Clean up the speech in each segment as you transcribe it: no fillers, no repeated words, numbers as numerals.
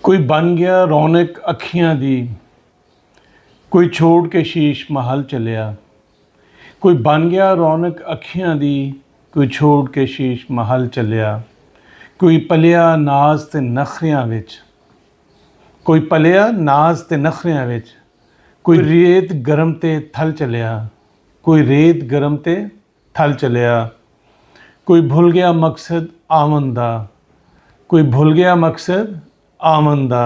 कोई बन गया रौनक अखियां दी, कोई छोड़ के शीश महल चलिया। कोई बन गया रौनक अखियां दी, कोई छोड़ के शीश महल चलिया। कोई पलिया नाज ते नखरियां विच, कोई पलिया नाज ते नखरियां विच। कोई रेत गरम ते थल चलिया, कोई रेत गरम ते थल चलिया। कोई भुल गया मकसद आमन दा, कोई भुल गया मकसद आमन दा।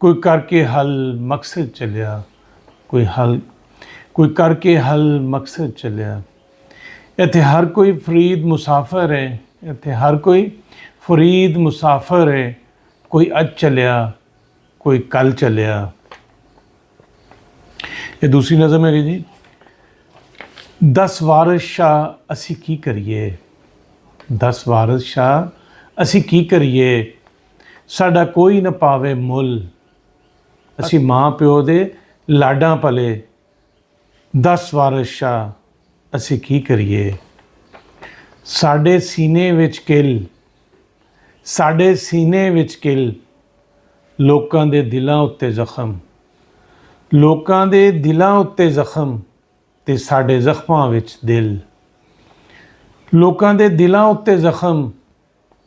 कोई करके हल मकसद चलिया, कोई करके हल मकसद चलिया। इत्थे हर कोई फरीद मुसाफिर है, इत्थे हर कोई फरीद मुसाफिर है। कोई अज चलिया, कोई कल चलिया। ये दूसरी नज़म है जी। 10 वारिस शाह असी की करिए, 10 वारिस शाह असी की करिए। साडा कोई न पावे मुल, असी माँ प्यो दे लाडां पले। 10 वारिस शाह असी की करिए। साडे सीने विच किल, साडे सीने विच किल। लोकां दे दिलां उत्ते जख्म, लोकां दे दिलां उत्ते जख्म ते साडे जख्मां विच दिल। लोकां दे दिलां उत्ते जख्म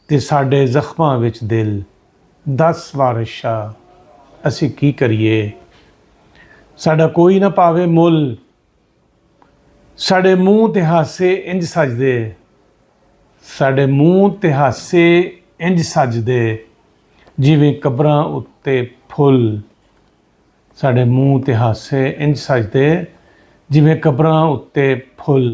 ते साडे जख्मां विच दिल। 10 वारिस शाह असी की करिए। साडा कोई ना पावे मुल, साडे मूँह ते हासे इंज सजदे, साडे मूँह ते हासे इंज सजदे जिवें कबरां उत्ते फुल। साडे मूँह ते हासे इंज सजदे जिवें कबरां उत्ते फुल।